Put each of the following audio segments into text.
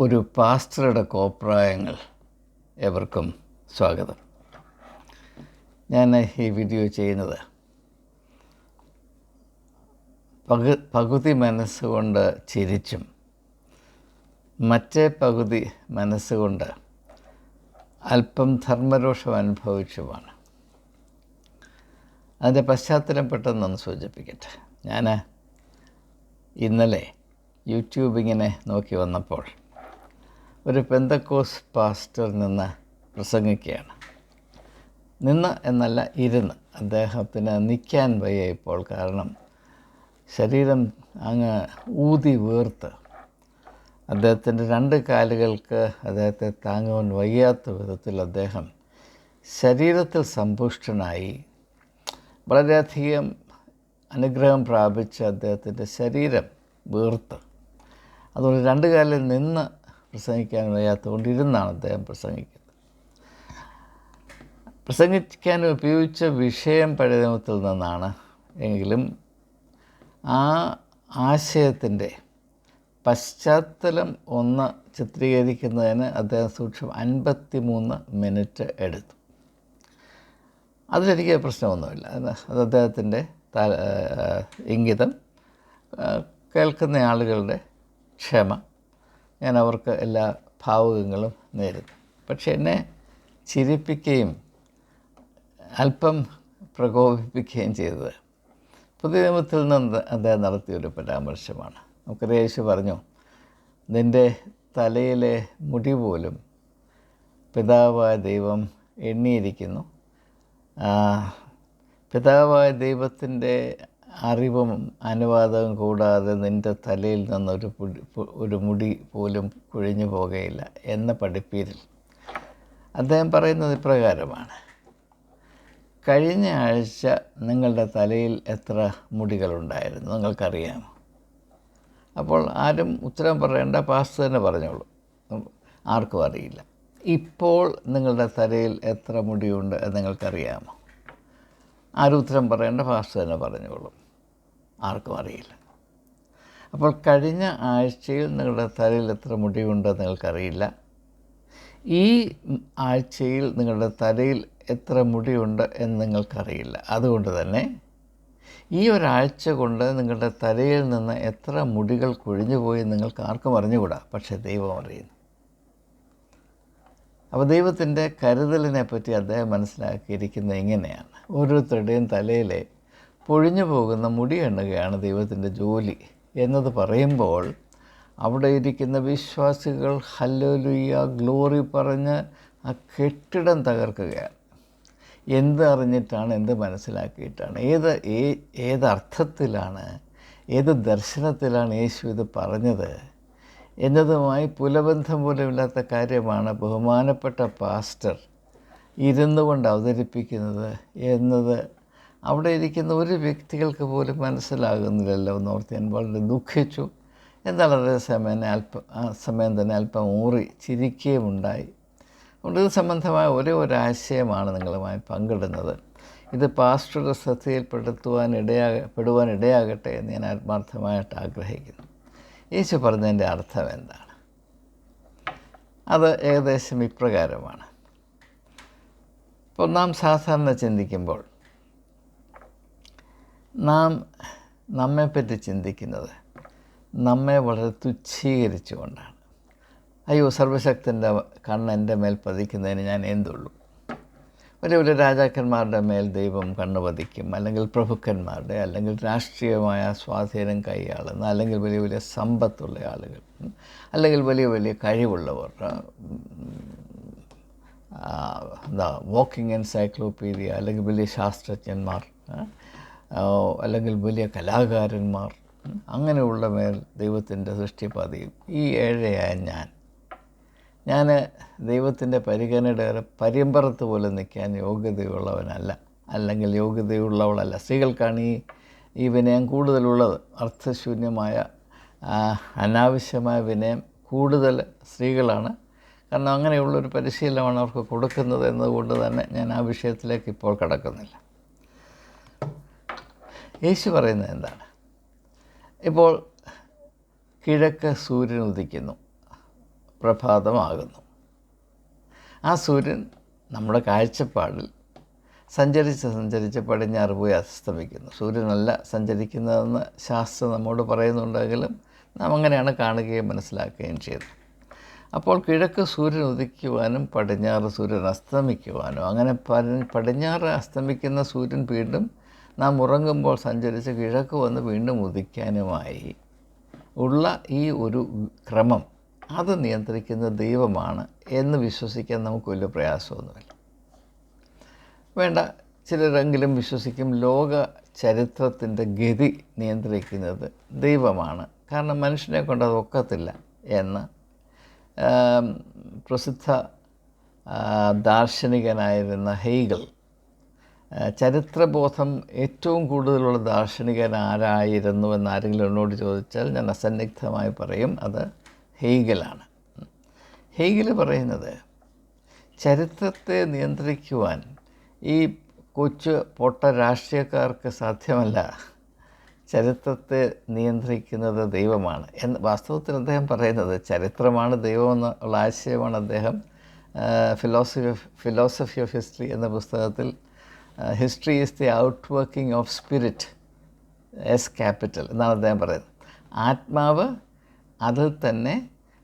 ഒരു പാസ്റ്ററുടെ കോപ്രായങ്ങൾ എവർക്കും സ്വാഗതം. ഞാൻ ഈ വീഡിയോ ചെയ്യുന്നത് പകുതി മനസ്സുകൊണ്ട് ചിരിച്ചും മറ്റേ പകുതി മനസ്സുകൊണ്ട് അല്പം ധർമ്മരോഷം അനുഭവിച്ചുമാണ്. അതിൻ്റെ പശ്ചാത്തലം പെട്ടെന്നൊന്ന് സൂചിപ്പിക്കട്ടെ. ഞാൻ ഇന്നലെ യൂട്യൂബ് ഇങ്ങനെ നോക്കി വന്നപ്പോൾ ഒരു പെന്തക്കോസ് പാസ്റ്റർ നിന്ന് പ്രസംഗിക്കുകയാണ്. നിന്ന് എന്നല്ല, ഇരുന്ന്. അദ്ദേഹത്തിന് നിൽക്കാൻ വയ്യ ഇപ്പോൾ. കാരണം ശരീരം അങ്ങ് ഊതി വീർത്ത് അദ്ദേഹത്തിൻ്റെ രണ്ട് കാലുകൾക്ക് അദ്ദേഹത്തെ താങ്ങുവാൻ വയ്യാത്ത വിധത്തിൽ അദ്ദേഹം ശരീരത്തിൽ സമ്പുഷ്ടനായി വളരെയധികം അനുഗ്രഹം പ്രാപിച്ച അദ്ദേഹത്തിൻ്റെ ശരീരം വീർത്ത്, അതുകൊണ്ട് രണ്ട് കാലിൽ നിന്ന് പ്രസംഗിക്കാൻ വയ്യാത്തതുകൊണ്ട് ഇരുന്നാണ് അദ്ദേഹം പ്രസംഗിക്കാൻ ഉപയോഗിച്ച വിഷയം പഴയ നിയമത്തിൽ നിന്നാണ്. എങ്കിലും ആ ആശയത്തിൻ്റെ പശ്ചാത്തലം ഒന്ന് ചിത്രീകരിക്കുന്നതിന് അദ്ദേഹം 53 മിനിറ്റ് എടുത്തു. അതിലെനിക്ക് പ്രശ്നമൊന്നുമില്ല. അത് അദ്ദേഹത്തിൻ്റെ ഇംഗിതം, കേൾക്കുന്ന ആളുകളുടെ ക്ഷമ, ഞാൻ അവർക്ക് എല്ലാ ഭാവുകങ്ങളും നേരുന്നു. പക്ഷെ എന്നെ ചിരിപ്പിക്കുകയും അല്പം പ്രകോപിപ്പിക്കുകയും ചെയ്തത് പുതിയ നിയമത്തിൽ നിന്ന് അദ്ദേഹം നടത്തിയൊരു പരാമർശമാണ്. നമുക്കറിയാം, യേശു പറഞ്ഞു, നിൻ്റെ തലയിലെ മുടി പോലും പിതാവായ ദൈവം എണ്ണിയിരിക്കുന്നു. പിതാവായ ദൈവത്തിൻ്റെ അറിവും അനുവാദവും കൂടാതെ നിൻ്റെ തലയിൽ നിന്നൊരു മുടി പോലും കുഴിഞ്ഞു പോകുകയില്ല എന്ന പഠിപ്പീരിൽ അദ്ദേഹം പറയുന്നത് ഇപ്രകാരമാണ്: കഴിഞ്ഞ ആഴ്ച നിങ്ങളുടെ തലയിൽ എത്ര മുടികളുണ്ടായിരുന്നു നിങ്ങൾക്കറിയാമോ? അപ്പോൾ ആരും ഉത്തരം പറയേണ്ട, പാസ്റ്റർ തന്നെ പറഞ്ഞോളൂ, ആർക്കും അറിയില്ല. ഇപ്പോൾ നിങ്ങളുടെ തലയിൽ എത്ര മുടിയുണ്ട് എന്ന് നിങ്ങൾക്കറിയാമോ? ആരും ഉത്തരം പറയേണ്ട, പാസ്റ്റർ തന്നെ പറഞ്ഞോളും, ആർക്കും അറിയില്ല. അപ്പോൾ കഴിഞ്ഞ ആഴ്ചയിൽ നിങ്ങളുടെ തലയിൽ എത്ര മുടിയുണ്ടെന്ന് നിങ്ങൾക്കറിയില്ല. ഈ ആഴ്ചയിൽ നിങ്ങളുടെ തലയിൽ എത്ര മുടിയുണ്ട് എന്ന് നിങ്ങൾക്കറിയില്ല. അതുകൊണ്ട് തന്നെ ഈ ഒരാഴ്ച കൊണ്ട് നിങ്ങളുടെ തലയിൽ നിന്ന് എത്ര മുടികൾ കൊഴിഞ്ഞുപോയി നിങ്ങൾക്ക് ആർക്കും അറിഞ്ഞുകൂടാ, പക്ഷേ ദൈവം അറിയുന്നു. അപ്പോൾ ദൈവത്തിൻ്റെ കരുതലിനെ പറ്റി അദ്ദേഹം മനസ്സിലാക്കിയിരിക്കുന്നത് ഇങ്ങനെയാണ്: ഓരോരുത്തരുടെയും തലയിലെ പൊഴിഞ്ഞു പോകുന്ന മുടി എണ്ണുകയാണ് ദൈവത്തിൻ്റെ ജോലി എന്നത് പറയുമ്പോൾ അവിടെ ഇരിക്കുന്ന വിശ്വാസികൾ ഹല്ലേലൂയ ഗ്ലോറി പറഞ്ഞ് ആ കെട്ടിടം തകർക്കുകയാണ്. എന്ത് അറിഞ്ഞിട്ടാണ്, എന്ത് മനസ്സിലാക്കിയിട്ടാണ്, ഏതർത്ഥത്തിലാണ്, ഏത് ദർശനത്തിലാണ് യേശു ഇത് പറഞ്ഞത് എന്നതുമായി പുലബന്ധം പോലുമില്ലാത്ത കാര്യമാണ് ബഹുമാനപ്പെട്ട പാസ്റ്റർ ഇരുന്നു കൊണ്ട് അവതരിപ്പിക്കുന്നത് എന്നത് അവിടെ ഇരിക്കുന്ന ഒരു വ്യക്തികൾക്ക് പോലും മനസ്സിലാകുന്നില്ലല്ലോ എന്നോർത്ത് ഞാൻ വളരെ ദുഃഖിച്ചു. എന്നാൽ അതേ സമയം തന്നെ അല്പം ഊറി ചിരിക്കുകയുമുണ്ടായി. അതുകൊണ്ട് ഇത് സംബന്ധമായ ഒരു ആശയമാണ് നിങ്ങളുമായി പങ്കിടുന്നത്. ഇത് പാസ്റ്ററുടെ ശ്രദ്ധയിൽപ്പെടുവാൻ ഇടയാകട്ടെ എന്ന് ഞാൻ ആത്മാർത്ഥമായിട്ട് ആഗ്രഹിക്കുന്നു. യേശു പറഞ്ഞതിൻ്റെ അർത്ഥം എന്താണ്? അത് ഏകദേശം ഇപ്രകാരമാണ്. ഇപ്പോൾ നാം സാധാരണ ചിന്തിക്കുമ്പോൾ നാം നമ്മെപ്പറ്റി ചിന്തിക്കുന്നത് നമ്മെ വളരെ തുച്ഛീകരിച്ചുകൊണ്ടാണ്. അയ്യോ, സർവശക്തൻ്റെ കണ്ണ് എൻ്റെ മേൽ പതിക്കുന്നതിന് ഞാൻ എന്തുള്ളൂ. വലിയ വലിയ രാജാക്കന്മാരുടെ മേൽ ദൈവം കണ്ണ് പതിക്കും, അല്ലെങ്കിൽ പ്രഭുക്കന്മാരുടെ, അല്ലെങ്കിൽ രാഷ്ട്രീയമായ സ്വാധീനം കൈയാളുന്ന, അല്ലെങ്കിൽ വലിയ വലിയ സമ്പത്തുള്ള ആളുകൾ, അല്ലെങ്കിൽ വലിയ വലിയ കഴിവുള്ളവർ, വാക്കിംഗ് എൻസൈക്ലോപീഡിയ, അല്ലെങ്കിൽ വലിയ ശാസ്ത്രജ്ഞന്മാർ, അല്ലെങ്കിൽ വലിയ കലാകാരന്മാർ, അങ്ങനെയുള്ള മേൽ ദൈവത്തിൻ്റെ സൃഷ്ടിപതിയും. ഈ ഏഴയായ ഞാൻ ദൈവത്തിൻ്റെ പരിഗണനയുടെ പരിമ്പറത്ത് പോലെ നിൽക്കാൻ യോഗ്യതയുള്ളവനല്ല, അല്ലെങ്കിൽ യോഗ്യതയുള്ളവളല്ല. സ്ത്രീകൾക്കാണ് ഈ വിനയം കൂടുതലുള്ളത്. അർത്ഥശൂന്യമായ അനാവശ്യമായ വിനയം കൂടുതൽ സ്ത്രീകളാണ്. കാരണം അങ്ങനെയുള്ളൊരു പരിശീലനമാണ് അവർക്ക് കൊടുക്കുന്നത് എന്നതുകൊണ്ട് തന്നെ ഞാൻ ആ വിഷയത്തിലേക്ക് ഇപ്പോൾ കടക്കുന്നില്ല. യേശു പറയുന്നത് എന്താണ്? ഇപ്പോൾ കിഴക്ക് സൂര്യൻ ഉദിക്കുന്നു, പ്രഭാതമാകുന്നു. ആ സൂര്യൻ നമ്മുടെ കാഴ്ചപ്പാടിൽ സഞ്ചരിച്ച് പടിഞ്ഞാറ് പോയി അസ്തമിക്കുന്നു. സൂര്യനല്ല സഞ്ചരിക്കുന്നതെന്ന് ശാസ്ത്രം നമ്മോട് പറയുന്നുണ്ടെങ്കിലും നാം അങ്ങനെയാണ് കാണുകയും മനസ്സിലാക്കുകയും ചെയ്തത്. അപ്പോൾ കിഴക്ക് സൂര്യൻ ഉദിക്കുവാനും പടിഞ്ഞാറ് സൂര്യൻ അസ്തമിക്കുവാനും, അങ്ങനെ പടിഞ്ഞാറ് അസ്തമിക്കുന്ന സൂര്യൻ വീണ്ടും നാം ഉറങ്ങുമ്പോൾ സഞ്ചരിച്ച് കിഴക്ക് വന്ന് വീണ്ടും ഉദിക്കാനുമായി ഉള്ള ഈ ഒരു ക്രമം അത് നിയന്ത്രിക്കുന്ന ദൈവമാണ് എന്ന് വിശ്വസിക്കാൻ നമുക്ക് വലിയ പ്രയാസമൊന്നുമില്ല. വേണ്ട, ചിലരെങ്കിലും വിശ്വസിക്കും ലോക ചരിത്രത്തിൻ്റെ ഗതി നിയന്ത്രിക്കുന്നത് ദൈവമാണ്, കാരണം മനുഷ്യനെ കൊണ്ട് അത് ഒക്കത്തില്ല എന്ന് പ്രസിദ്ധ ദാർശനികനായിരുന്ന ഹെയ്ഗൽ, ചരിത്രബോധം ഏറ്റവും കൂടുതലുള്ള ദാർശനികൻ ആരായിരുന്നു എന്നാരെങ്കിലും എന്നോട് ചോദിച്ചാൽ ഞാൻ അസന്നിഗ്ധമായി പറയും അത് ഹെയ്ഗലാണ്. ഹെയ്ഗൽ പറയുന്നത് ചരിത്രത്തെ നിയന്ത്രിക്കുവാൻ ഈ കൊച്ചു പൊട്ട രാഷ്ട്രീയക്കാർക്ക് സാധ്യമല്ല, ചരിത്രത്തെ നിയന്ത്രിക്കുന്നത് ദൈവമാണ് എന്ന്. വാസ്തവത്തിൽ അദ്ദേഹം പറയുന്നത് ചരിത്രമാണ് ദൈവമെന്നുള്ള ആശയമാണ് അദ്ദേഹം ഫിലോസഫി ഓഫ് ഹിസ്റ്ററി എന്ന പുസ്തകത്തിൽ history is the out working of spirit S capital എന്നാണ് അദ്ദേഹം പറയുന്നത്. ആത്മാവ് അതിൽ തന്നെ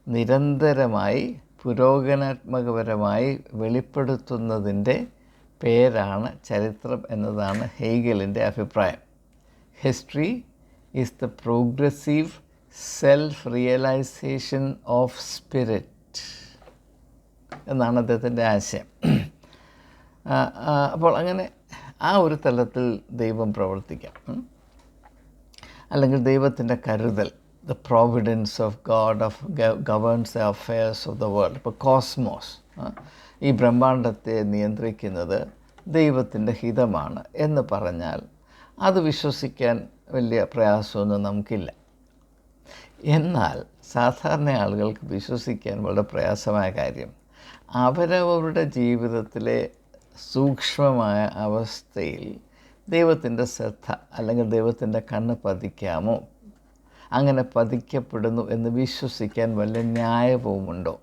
നിരന്തരമായി പുരോഗമനാത്മകപരമായി വെളിപ്പെടുത്തുന്നതിൻ്റെ പേരാണ് ചരിത്രം എന്നതാണ് ഹെയ്ഗലിൻ്റെ അഭിപ്രായം. History is the progressive self realisation of spirit എന്നാണ് അദ്ദേഹത്തിൻ്റെ ആശയം. അപ്പോൾ അങ്ങനെ ആ ഒരു തലത്തിൽ ദൈവം പ്രവർത്തിക്കാം, അല്ലെങ്കിൽ ദൈവത്തിൻ്റെ കരുതൽ, the providence of God of governs the affairs of the world. ഇപ്പോൾ കോസ്മോസ്, ഈ ബ്രഹ്മാണ്ടത്തെ നിയന്ത്രിക്കുന്നത് ദൈവത്തിൻ്റെ ഹിതമാണ് എന്ന് പറഞ്ഞാൽ അത് വിശ്വസിക്കാൻ വലിയ പ്രയാസമൊന്നും നമുക്കില്ല. എന്നാൽ സാധാരണ ആളുകൾക്ക് വിശ്വസിക്കാൻ വളരെ പ്രയാസമായ കാര്യം അവരവരുടെ ജീവിതത്തിലെ സൂക്ഷ്മമായ അവസ്ഥയിൽ ദൈവത്തിൻ്റെ ശ്രദ്ധ അല്ലെങ്കിൽ ദൈവത്തിൻ്റെ കണ്ണ് പതിക്കാമോ, അങ്ങനെ പതിക്കപ്പെടുന്നു എന്ന് വിശ്വസിക്കാൻ വല്ല ന്യായവുമുണ്ടോ?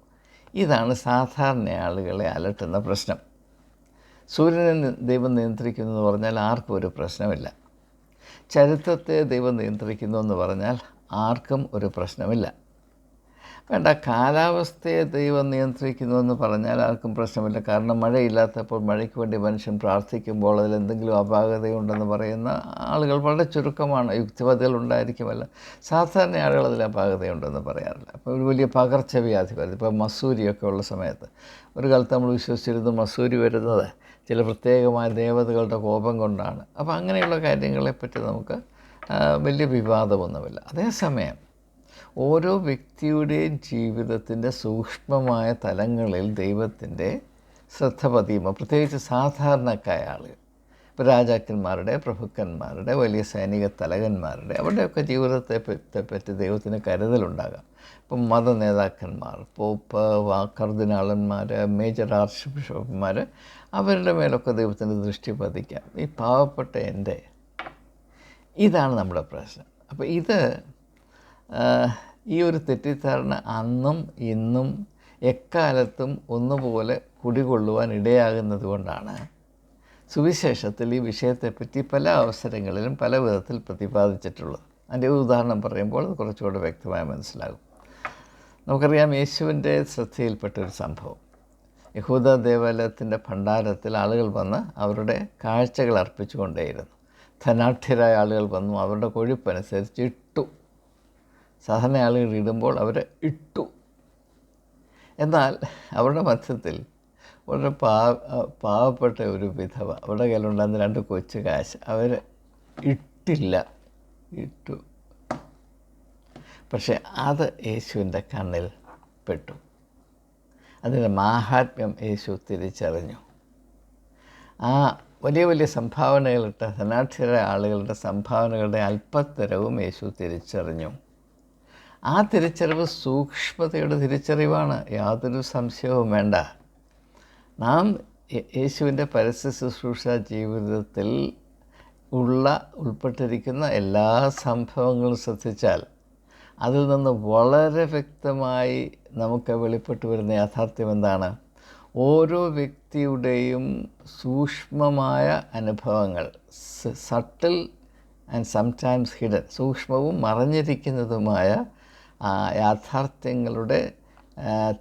ഇതാണ് സാധാരണ ആളുകളെ അലട്ടുന്ന പ്രശ്നം. സൂര്യനെ ദൈവം നിയന്ത്രിക്കുന്നു എന്ന് പറഞ്ഞാൽ ആർക്കും ഒരു പ്രശ്നമില്ല. ചരിത്രത്തെ ദൈവം നിയന്ത്രിക്കുന്നു എന്ന് പറഞ്ഞാൽ ആർക്കും ഒരു പ്രശ്നമില്ല. വേണ്ട, കാലാവസ്ഥയെ ദൈവം നിയന്ത്രിക്കുന്നു എന്ന് പറഞ്ഞാൽ ആർക്കും പ്രശ്നമില്ല. കാരണം മഴയില്ലാത്തപ്പോൾ മഴയ്ക്ക് വേണ്ടി മനുഷ്യൻ പ്രാർത്ഥിക്കുമ്പോൾ അതിൽ എന്തെങ്കിലും അപാകതയുണ്ടെന്ന് പറയുന്ന ആളുകൾ വളരെ ചുരുക്കമാണ്. യുക്തിവാദികൾ ഉണ്ടായിരിക്കുമല്ല, സാധാരണ ആളുകൾ അതിൽ അപാകതയുണ്ടെന്ന് പറയാറില്ല. അപ്പോൾ ഒരു വലിയ പകർച്ചവ്യാധി വരുന്നത്, ഇപ്പോൾ മസൂരിയൊക്കെ ഉള്ള സമയത്ത് ഒരു കാലത്ത് നമ്മൾ വിശ്വസിച്ചിരുന്നു മസൂരി വരുന്നത് ചില പ്രത്യേകമായ ദേവതകളുടെ കോപം കൊണ്ടാണ്. അപ്പോൾ അങ്ങനെയുള്ള കാര്യങ്ങളെപ്പറ്റി നമുക്ക് വലിയ വിവാദമൊന്നുമില്ല. അതേസമയം ഓരോ വ്യക്തിയുടെയും ജീവിതത്തിൻ്റെ സൂക്ഷ്മമായ തലങ്ങളിൽ ദൈവത്തിൻ്റെ ശ്രദ്ധ പതിയുമ്പോൾ, പ്രത്യേകിച്ച് സാധാരണക്കായ ആളുകൾ, ഇപ്പോൾ രാജാക്കന്മാരുടെ, പ്രഭുക്കന്മാരുടെ, വലിയ സൈനിക തലവന്മാരുടെ, അവരുടെയൊക്കെ ജീവിതത്തെ പറ്റി ദൈവത്തിന് കരുതലുണ്ടാകാം. ഇപ്പം മത നേതാക്കന്മാർ, പോപ്പ്, കർദിനാളന്മാർ, മേജർ ആർച്ച് ബിഷപ്പുമാർ, അവരുടെ മേലൊക്കെ ദൈവത്തിൻ്റെ ദൃഷ്ടി പതിക്കാം. ഈ പാവപ്പെട്ട എൻ്റെ, ഇതാണ് നമ്മുടെ പ്രശ്നം. അപ്പോൾ ഈ ഒരു തെറ്റിദ്ധാരണ അന്നും ഇന്നും എക്കാലത്തും ഒന്നുപോലെ കുടികൊള്ളുവാൻ ഇടയാകുന്നത് കൊണ്ടാണ് സുവിശേഷത്തിൽ ഈ വിഷയത്തെപ്പറ്റി പല അവസരങ്ങളിലും പല വിധത്തിൽ പ്രതിപാദിച്ചിട്ടുള്ളത്. അതിൻ്റെ ഉദാഹരണം പറയുമ്പോൾ അത് കുറച്ചുകൂടെ വ്യക്തമായി മനസ്സിലാകും. നമുക്കറിയാം, യേശുവിൻ്റെ ശ്രദ്ധയിൽപ്പെട്ടൊരു സംഭവം. യഹൂദ ദേവാലയത്തിൻ്റെ ഭണ്ഡാരത്തിൽ ആളുകൾ വന്ന് അവരുടെ കാഴ്ചകൾ അർപ്പിച്ചുകൊണ്ടേയിരുന്നു. ധനാഢ്യരായ ആളുകൾ വന്നു അവരുടെ കൊഴുപ്പനുസരിച്ച് ഇട്ടു. സാധാരണ ആളുകൾ ഇടുമ്പോൾ അവർ ഇട്ടു. എന്നാൽ അവരുടെ മധ്യത്തിൽ വളരെ പാവപ്പെട്ട ഒരു വിധവ, അവരുടെ കയ്യിലുണ്ടായിരുന്ന 2 കൊച്ചു കാശ് അവർ ഇട്ടില്ല, ഇട്ടു. പക്ഷേ അത് യേശുവിൻ്റെ കണ്ണിൽ പെട്ടു. അതിൻ്റെ മാഹാത്മ്യം യേശു തിരിച്ചറിഞ്ഞു. ആ വലിയ വലിയ സംഭാവനകളിട്ട ധനാഢ്യരായ ആളുകളുടെ സംഭാവനകളുടെ അല്പത്തരവും യേശു തിരിച്ചറിഞ്ഞു. ആ തിരിച്ചറിവ് സൂക്ഷ്മതയുടെ തിരിച്ചറിവാണ്, യാതൊരു സംശയവും വേണ്ട. നാം യേശുവിൻ്റെ പരസ്യ ശുശ്രൂഷ ജീവിതത്തിൽ ഉൾപ്പെട്ടിരിക്കുന്ന എല്ലാ സംഭവങ്ങളും ശ്രദ്ധിച്ചാൽ അതിൽ നിന്ന് വളരെ വ്യക്തമായി നമുക്ക് വെളിപ്പെട്ട് വരുന്ന യാഥാർത്ഥ്യം എന്താണ്? ഓരോ വ്യക്തിയുടെയും സൂക്ഷ്മമായ അനുഭവങ്ങൾ, സട്ടിൽ ആൻഡ് സംടൈംസ് ഹിഡൻ, സൂക്ഷ്മവും മറഞ്ഞിരിക്കുന്നതുമായ യാഥാർത്ഥ്യങ്ങളുടെ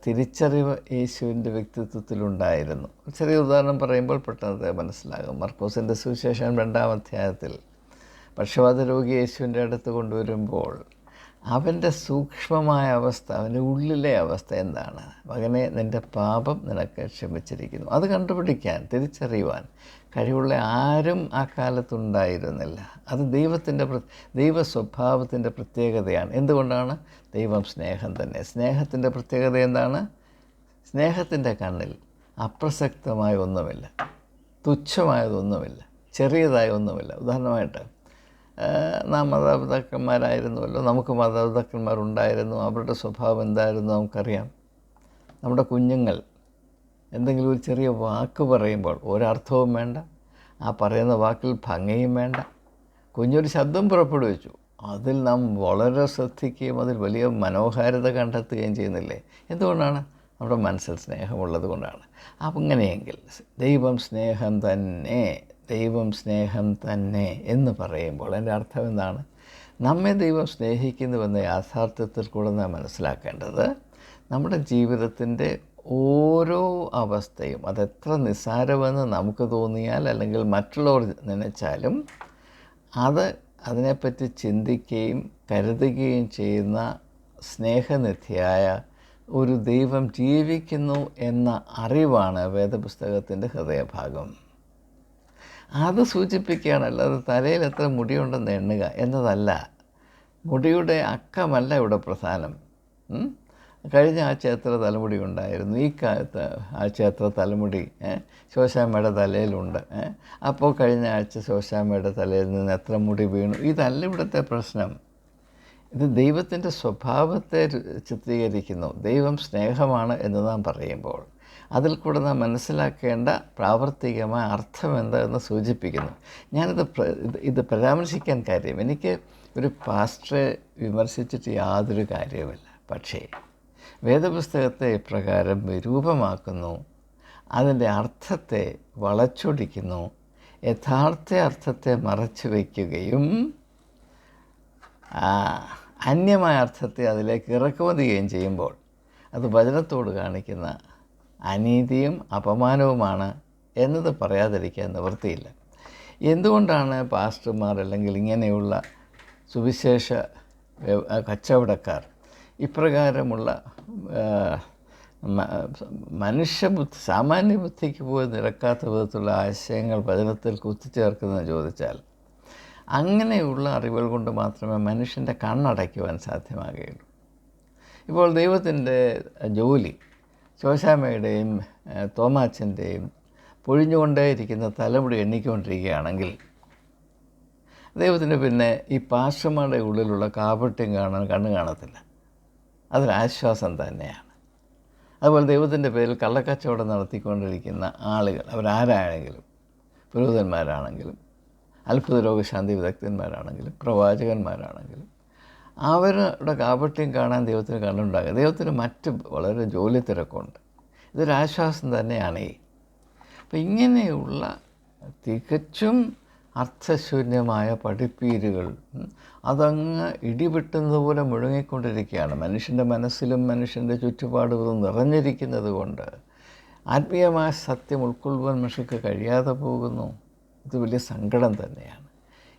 തിരിച്ചറിവ് യേശുവിൻ്റെ വ്യക്തിത്വത്തിലുണ്ടായിരുന്നു. ചെറിയ ഉദാഹരണം പറയുമ്പോൾ പെട്ടെന്ന് മനസ്സിലാകും. മർക്കോസിൻ്റെ സുവിശേഷം 2-ാം അധ്യായത്തിൽ പക്ഷവാത രോഗി യേശുവിൻ്റെ അടുത്ത് കൊണ്ടുവരുമ്പോൾ അവൻ്റെ സൂക്ഷ്മമായ അവസ്ഥ, അവൻ്റെ ഉള്ളിലെ അവസ്ഥ എന്താണ്? മകനെ, നിൻ്റെ പാപം നിനക്ക് ക്ഷമിച്ചിരിക്കുന്നു. അത് കണ്ടുപിടിക്കാൻ, തിരിച്ചറിയുവാൻ കഴിവുള്ള ആരും ആ കാലത്തുണ്ടായിരുന്നില്ല. അത് ദൈവ സ്വഭാവത്തിൻ്റെ പ്രത്യേകതയാണ്. എന്തുകൊണ്ടാണ്? ദൈവം സ്നേഹം തന്നെ. സ്നേഹത്തിൻ്റെ പ്രത്യേകത എന്താണ്? സ്നേഹത്തിൻ്റെ കണ്ണിൽ അപ്രസക്തമായ ഒന്നുമില്ല, തുച്ഛമായതൊന്നുമില്ല, ചെറിയതായ ഒന്നുമില്ല. ഉദാഹരണമായിട്ട്, നാം മാതാപിതാക്കന്മാരായിരുന്നുവല്ലോ, നമുക്ക് മാതാപിതാക്കന്മാരുണ്ടായിരുന്നു. അവരുടെ സ്വഭാവം എന്തായിരുന്നു നമുക്കറിയാം. നമ്മുടെ കുഞ്ഞുങ്ങൾ എന്തെങ്കിലും ഒരു ചെറിയ വാക്ക് പറയുമ്പോൾ ഒരർത്ഥവും വേണ്ട, ആ പറയുന്ന വാക്കിൽ ഭംഗിയും വേണ്ട, കുഞ്ഞൊരു ശബ്ദം പുറപ്പെടുവിച്ചു, അതിൽ നാം വളരെ ശ്രദ്ധിക്കുകയും അതിൽ വലിയ മനോഹാരിത കണ്ടെത്തുകയും ചെയ്യുന്നില്ലേ? എന്തുകൊണ്ടാണ്? നമ്മുടെ മനസ്സിൽ സ്നേഹമുള്ളത് കൊണ്ടാണ്. അപ്പം അങ്ങനെയെങ്കിൽ ദൈവം സ്നേഹം തന്നെ, ദൈവം സ്നേഹം തന്നെ എന്ന് പറയുമ്പോൾ എൻ്റെ അർത്ഥം എന്താണ്? നമ്മെ ദൈവം സ്നേഹിക്കുന്നുവെന്ന യാഥാർത്ഥ്യത്തിൽ കൂടെ നാം മനസ്സിലാക്കേണ്ടത്, നമ്മുടെ ജീവിതത്തിൻ്റെ ഓരോ അവസ്ഥയും അതെത്ര നിസ്സാരമെന്ന് നമുക്ക് തോന്നിയാൽ അല്ലെങ്കിൽ മറ്റുള്ളവർ നനച്ചാലും അതിനെപ്പറ്റി ചിന്തിക്കുകയും കരുതുകയും ചെയ്യുന്ന സ്നേഹനിധിയായ ഒരു ദൈവം ജീവിക്കുന്നു എന്ന അറിവാണ് വേദപുസ്തകത്തിൻ്റെ ഹൃദയഭാഗം. അത് സൂചിപ്പിക്കുകയാണ്. അല്ലാതെ തലയിൽ എത്ര മുടിയുണ്ടെന്ന് എണ്ണുക എന്നതല്ല. മുടിയുടെ അക്കമല്ല ഇവിടെ പ്രധാനം. കഴിഞ്ഞ ആഴ്ച എത്ര തലമുടി ഉണ്ടായിരുന്നു, ഈ ആഴ്ച എത്ര തലമുടി ശോശാമ്മയുടെ തലയിലുണ്ട്, അപ്പോൾ കഴിഞ്ഞ ആഴ്ച ശോശാമ്മയുടെ തലയിൽ നിന്ന് എത്ര മുടി വീണു, ഇതല്ല ഇവിടുത്തെ പ്രശ്നം. ഇത് ദൈവത്തിൻ്റെ സ്വഭാവത്തെ ചിത്രീകരിക്കുന്നു. ദൈവം സ്നേഹമാണ് എന്ന് നാം പറയുമ്പോൾ അതിൽ കൂടെ നാം മനസ്സിലാക്കേണ്ട പ്രാവർത്തികമായ അർത്ഥം എന്താണെന്ന് സൂചിപ്പിക്കുന്നു. ഇത് പരാമർശിക്കാൻ കാര്യം, എനിക്ക് ഒരു പാസ്റ്ററെ വിമർശിച്ചിട്ട് യാതൊരു കാര്യവുമില്ല. പക്ഷേ വേദപുസ്തകത്തെ ഇപ്രകാരം വിരൂപമാക്കുന്നു, അതിൻ്റെ അർത്ഥത്തെ വളച്ചൊടിക്കുന്നു, യഥാർത്ഥ അർത്ഥത്തെ മറച്ചു വയ്ക്കുകയും അന്യമായ അർത്ഥത്തെ അതിലേക്ക് ഇറക്കുമതി ചെയ്യുകയും ചെയ്യുമ്പോൾ അത് വചനത്തോട് കാണിക്കുന്ന അനീതിയും അപമാനവുമാണ് എന്നത് പറയാതിരിക്കാൻ നിവൃത്തിയില്ല. എന്തുകൊണ്ടാണ് പാസ്റ്റർമാർ അല്ലെങ്കിൽ ഇങ്ങനെയുള്ള സുവിശേഷ കച്ചവടക്കാർ ഇപ്രകാരമുള്ള മനുഷ്യബുദ്ധി, സാമാന്യ ബുദ്ധിക്ക് പോയി നിരക്കാത്ത വിധത്തിലുള്ള ആശയങ്ങൾ വചനത്തിൽ കുത്തിച്ചേർക്കുന്നതെന്ന് ചോദിച്ചാൽ, അങ്ങനെയുള്ള അറിവുകൾ കൊണ്ട് മാത്രമേ മനുഷ്യൻ്റെ കണ്ണടയ്ക്കുവാൻ സാധ്യമാകുകയുള്ളൂ. ഇപ്പോൾ ദൈവത്തിൻ്റെ ജോലി ശോശാമ്മയുടെയും തോമാച്ചൻ്റെയും പൊഴിഞ്ഞുകൊണ്ടേയിരിക്കുന്ന തലമുടി എണ്ണിക്കൊണ്ടിരിക്കുകയാണെങ്കിൽ ദൈവത്തിന് പിന്നെ ഈ പാസ്റ്റർമാരുടെ ഉള്ളിലുള്ള കാപട്യം കണ്ണ് കാണത്തില്ല. അതൊരാശ്വാസം തന്നെയാണ്. അതുപോലെ ദൈവത്തിൻ്റെ പേരിൽ കള്ളക്കച്ചവടം നടത്തിക്കൊണ്ടിരിക്കുന്ന ആളുകൾ, അവരാരാണെങ്കിലും, പുരോഹിതന്മാരാണെങ്കിലും, അത്ഭുത രോഗശാന്തി വിദഗ്ധന്മാരാണെങ്കിലും, പ്രവാചകന്മാരാണെങ്കിലും, അവരുടെ കാപട്യം കാണാൻ ദൈവത്തിന് കണ്ണുണ്ടാകുക. ദൈവത്തിന് മറ്റ് വളരെ ജോലി തിരക്കുണ്ട്. ഇതൊരാശ്വാസം തന്നെയാണ്. അപ്പം ഇങ്ങനെയുള്ള തികച്ചും അർത്ഥശൂന്യമായ പഠിപ്പീരുകൾ അതങ്ങ് ഇടിവെട്ടുന്നതുപോലെ മുഴങ്ങിക്കൊണ്ടിരിക്കുകയാണ്. മനുഷ്യൻ്റെ മനസ്സിലും മനുഷ്യൻ്റെ ചുറ്റുപാടുകളും നിറഞ്ഞിരിക്കുന്നത് കൊണ്ട് ആത്മീയമായ സത്യം ഉൾക്കൊള്ളുവാൻ മനുഷ്യർക്ക് കഴിയാതെ പോകുന്നു. ഇത് വലിയ സങ്കടം തന്നെയാണ്.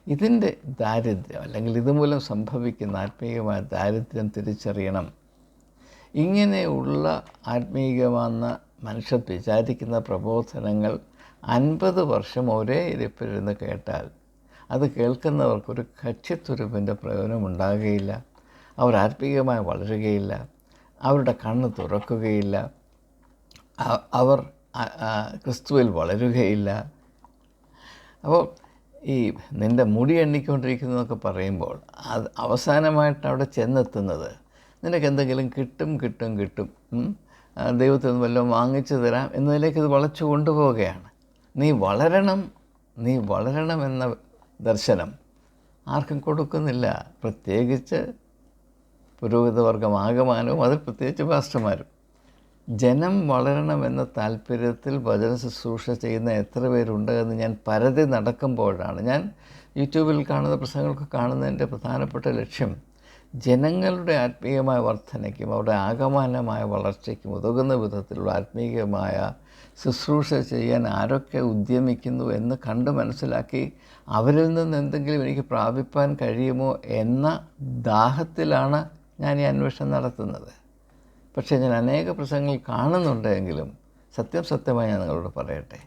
ഇതിൻ്റെ ദാരിദ്ര്യം അല്ലെങ്കിൽ ഇതുമൂലം സംഭവിക്കുന്ന ആത്മീയമായ ദാരിദ്ര്യം തിരിച്ചറിയണം. ഇങ്ങനെയുള്ള ആത്മീയമെന്ന് മനുഷ്യർ വിചാരിക്കുന്ന പ്രബോധനങ്ങൾ 50 വർഷം ഒരേ ഇരിപ്പിലിരുന്ന് കേട്ടാൽ അത് കേൾക്കുന്നവർക്കൊരു കക്ഷിത്തുരുമ്പിൻ്റെ പ്രയോജനമുണ്ടാകുകയില്ല. അവർ ആത്മീയമായി വളരുകയില്ല, അവരുടെ കണ്ണ് തുറക്കുകയില്ല, അവർ ക്രിസ്തുവിൽ വളരുകയില്ല. അപ്പോൾ ഈ നിൻ്റെ മുടി എണ്ണിക്കൊണ്ടിരിക്കുന്നതൊക്കെ പറയുമ്പോൾ അത് അവസാനമായിട്ട് അവിടെ ചെന്നെത്തുന്നത് നിനക്ക് എന്തെങ്കിലും കിട്ടും, ദൈവത്തിൽ നിന്ന് വല്ലതും വാങ്ങിച്ചു തരാം എന്നതിലേക്ക് ഇത് വളച്ചു കൊണ്ടുപോവുകയാണ്. നീ വളരണം എന്ന ദർശനം ആർക്കും കൊടുക്കുന്നില്ല. പ്രത്യേകിച്ച് പുരോഹിതവർഗം ആകമാനവും അതിൽ പ്രത്യേകിച്ച് പാസ്റ്റർമാരും. ജനം വളരണമെന്ന താല്പര്യത്തിൽ വചന ശുശ്രൂഷ ചെയ്യുന്ന എത്ര പേരുണ്ട് എന്ന് ഞാൻ പരതി നടക്കുമ്പോഴാണ്, ഞാൻ യൂട്യൂബിൽ കാണുന്ന പ്രസംഗങ്ങളൊക്കെ കാണുന്നതിൻ്റെ പ്രധാനപ്പെട്ട ലക്ഷ്യം ജനങ്ങളുടെ ആത്മീയമായ വർധനയ്ക്കും അവരുടെ ആകമാനമായ വളർച്ചയ്ക്കും ഉതകുന്ന വിധത്തിലുള്ള ആത്മീയമായ ശുശ്രൂഷ ചെയ്യാൻ ആരൊക്കെ ഉദ്യമിക്കുന്നു എന്ന് കണ്ട് മനസ്സിലാക്കി അവരിൽ നിന്ന് എന്തെങ്കിലും എനിക്ക് പ്രാപിപ്പാൻ കഴിയുമോ എന്ന ദാഹത്തിലാണ് ഞാൻ ഈ അന്വേഷണം നടത്തുന്നത്. പക്ഷേ ഞാൻ അനേക പ്രസംഗങ്ങൾ കാണുന്നുണ്ടെങ്കിലും സത്യമായി ഞാൻ നിങ്ങളോട് പറയട്ടെ,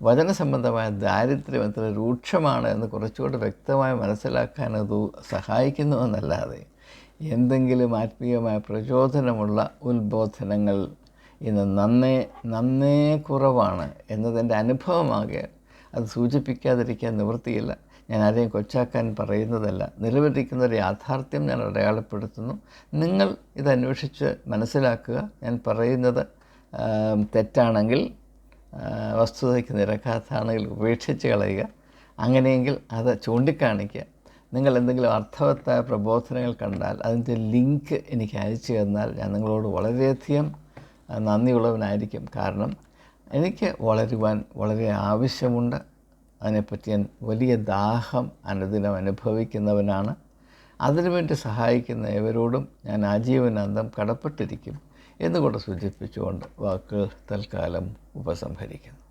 വചന സംബന്ധമായ ദാരിദ്ര്യം എത്ര രൂക്ഷമാണ് എന്ന് കുറച്ചുകൂടി വ്യക്തമായി മനസ്സിലാക്കാൻ അത് സഹായിക്കുന്നുവെന്നല്ലാതെ എന്തെങ്കിലും ആത്മീയമായ പ്രചോദനമുള്ള ഉത്ബോധനങ്ങൾ ഇന്ന് നന്നേ കുറവാണ് എന്നതെൻ്റെ അനുഭവമാകെ അത് സൂചിപ്പിക്കാതിരിക്കാൻ നിവൃത്തിയില്ല. ഞാൻ ആരെയും കൊച്ചാക്കാൻ പറയുന്നതല്ല, നിലവിലിരിക്കുന്ന ഒരു യാഥാർത്ഥ്യം ഞാൻ അടയാളപ്പെടുത്തുന്നു. നിങ്ങൾ ഇതന്വേഷിച്ച് മനസ്സിലാക്കുക. ഞാൻ പറയുന്നത് തെറ്റാണെങ്കിൽ, വസ്തുതയ്ക്ക് നിരക്കാത്താണെങ്കിൽ ഉപേക്ഷിച്ച് കളയുക. അങ്ങനെയെങ്കിൽ അത് ചൂണ്ടിക്കാണിക്കുക. നിങ്ങൾ എന്തെങ്കിലും അർത്ഥവത്തായ പ്രബോധനങ്ങൾ കണ്ടാൽ അതിൻ്റെ ലിങ്ക് എനിക്ക് അയച്ചു തന്നാൽ ഞാൻ നിങ്ങളോട് വളരെയധികം നന്ദിയുള്ളവനായിരിക്കും. കാരണം എനിക്ക് വളരുവാൻ വളരെ ആവശ്യമുണ്ട്. അതിനെപ്പറ്റി ഞാൻ വലിയ ദാഹം അനുദിനം അനുഭവിക്കുന്നവനാണ്. അതിനുവേണ്ടി സഹായിക്കുന്ന ഏവരോടും ഞാൻ ആജീവനാന്തം കടപ്പെട്ടിരിക്കും എന്നുകൂടെ സൂചിപ്പിച്ചുകൊണ്ട് വാക്കുകൾ തൽക്കാലം ഉപസംഹരിക്കുന്നു.